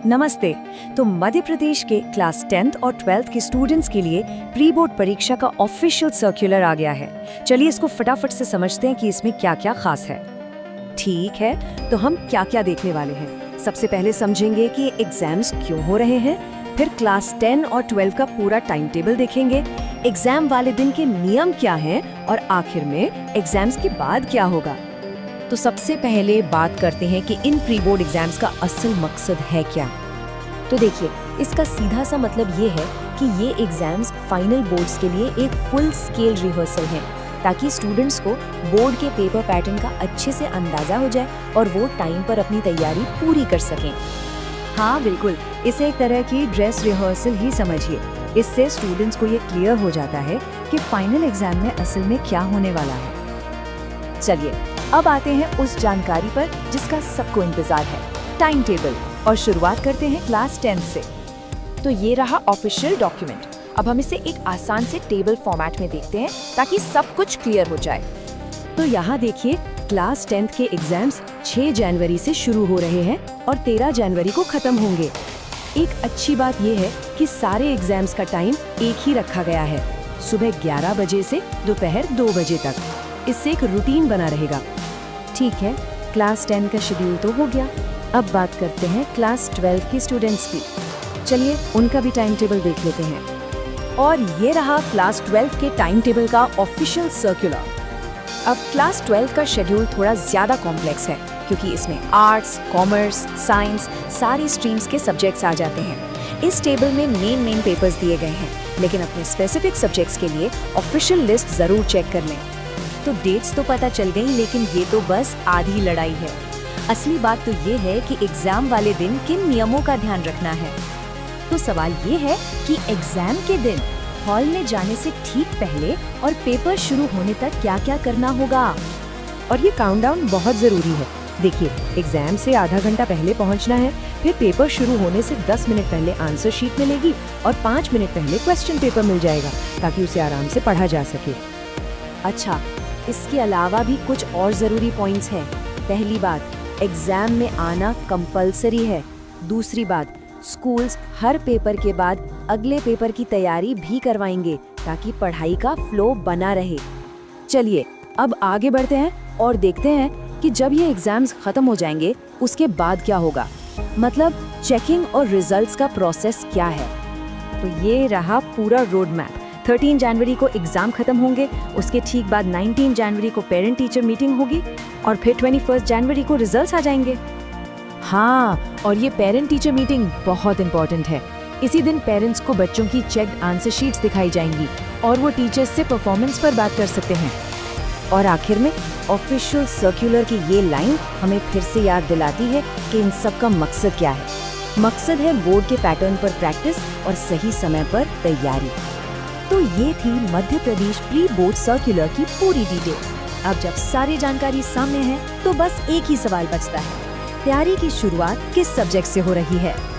नमस्ते। तो मध्य प्रदेश के क्लास 10th और 12th के स्टूडेंट्स के लिए प्री बोर्ड परीक्षा का ऑफिशियल सर्कुलर आ गया है। चलिए इसको फटाफट से समझते हैं कि इसमें क्या-क्या खास है। ठीक है, तो हम क्या-क्या देखने वाले हैं। सबसे पहले समझेंगे कि एग्जाम्स क्यों हो रहे हैं, फिर क्लास 10 और 12 का पूरा टाइम टेबल देखेंगे, एग्जाम वाले दिन के नियम क्या हैं और आखिर में एग्जाम्स के बाद क्या होगा। तो सबसे पहले बात करते हैं कि इन प्री बोर्ड एग्जाम्स का असल मकसद है क्या। तो देखिए, इसका सीधा सा मतलब ये है कि ये एग्जाम्स फाइनल बोर्ड्स के लिए एक फुल स्केल रिहर्सल है, ताकि स्टूडेंट्स को बोर्ड के पेपर पैटर्न का अच्छे से अंदाजा हो जाए और वो टाइम पर अपनी तैयारी पूरी कर सकें। हाँ बिल्कुल, इसे एक तरह की ड्रेस रिहर्सल ही समझिए। इससे स्टूडेंट्स को ये क्लियर हो जाता है कि फाइनल एग्जाम में असल में क्या होने वाला है। चलिए अब आते हैं उस जानकारी पर जिसका सबको इंतजार है, टाइम टेबल। और शुरुआत करते हैं क्लास 10 से। तो ये रहा ऑफिशियल डॉक्यूमेंट। अब हम इसे एक आसान से टेबल फॉर्मेट में देखते हैं ताकि सब कुछ क्लियर हो जाए। तो यहाँ देखिए, क्लास 10th के एग्जाम्स 6 जनवरी से शुरू हो रहे हैं और 13 जनवरी को खत्म होंगे। एक अच्छी बात यह है कि सारे एग्जाम्स का टाइम एक ही रखा गया है, सुबह 11 बजे से दोपहर 2 बजे तक। इससे एक रूटीन बना रहेगा। ठीक है, क्लास 10 का शेड्यूल तो हो गया। अब बात करते हैं क्लास 12 के स्टूडेंट्स की। चलिए उनका भी टाइम टेबल देख लेते हैं। और ये रहा क्लास 12 के टाइम टेबल का ऑफिशियल सर्कुलर। अब क्लास 12 का शेड्यूल थोड़ा ज्यादा कॉम्प्लेक्स है, क्योंकि इसमें आर्ट्स, कॉमर्स, साइंस सारी स्ट्रीम्स के सब्जेक्ट्स आ जाते हैं। इस टेबल में मेन पेपर्स दिए गए हैं, लेकिन अपने स्पेसिफिक सब्जेक्ट्स के लिए ऑफिशियल लिस्ट जरूर चेक कर लें। तो डेट्स तो पता चल गई, लेकिन ये तो बस आधी लड़ाई है। असली बात तो ये है कि एग्जाम वाले दिन किन नियमों का ध्यान रखना है। तो सवाल ये है कि एग्जाम के दिन हॉल में जाने से ठीक पहले और पेपर शुरू होने तक क्या-क्या करना होगा। और ये काउंटडाउन बहुत जरूरी है। देखिए, एग्जाम से आधा घंटा पहले पहुंचना है, फिर पेपर शुरू होने से 10 मिनट पहले आंसर शीट मिलेगी और 5 मिनट पहले क्वेश्चन पेपर मिल जाएगा, ताकि उसे आराम से पढ़ा जा सके। अच्छा, इसके अलावा भी कुछ और जरूरी पॉइंट्स हैं। पहली बात, एग्जाम में आना कंपलसरी है। दूसरी बात, स्कूल्स हर पेपर के बाद अगले पेपर की तैयारी भी करवाएंगे, ताकि पढ़ाई का फ्लो बना रहे। चलिए अब आगे बढ़ते हैं और देखते हैं कि जब ये एग्जाम्स खत्म हो जाएंगे उसके बाद क्या होगा, मतलब चेकिंग और रिजल्ट्स का प्रोसेस क्या है। तो ये रहा पूरा रोड मैप। 13 जनवरी को एग्जाम खत्म होंगे, उसके ठीक बाद 19 जनवरी को पेरेंट टीचर मीटिंग होगी और फिर 21 जनवरी को रिजल्ट्स आ जाएंगे। हाँ, और ये पेरेंट टीचर मीटिंग बहुत इंपॉर्टेंट है। इसी दिन पेरेंट्स को बच्चों की चेक्ड आंसर शीट्स दिखाई जाएंगी और वो टीचर्स से परफॉर्मेंस पर बात कर सकते हैं। और आखिर में ऑफिशियल सर्कुलर की ये लाइन हमें फिर से याद दिलाती है कि इन सब का मकसद क्या है। मकसद है बोर्ड के पैटर्न पर प्रैक्टिस और सही समय पर तैयारी। तो ये थी Madhya Pradesh pre board circular की पूरी डिटेल। अब जब सारी जानकारी सामने है तो बस एक ही सवाल बचता है, तैयारी की शुरुआत किस सब्जेक्ट से हो रही है।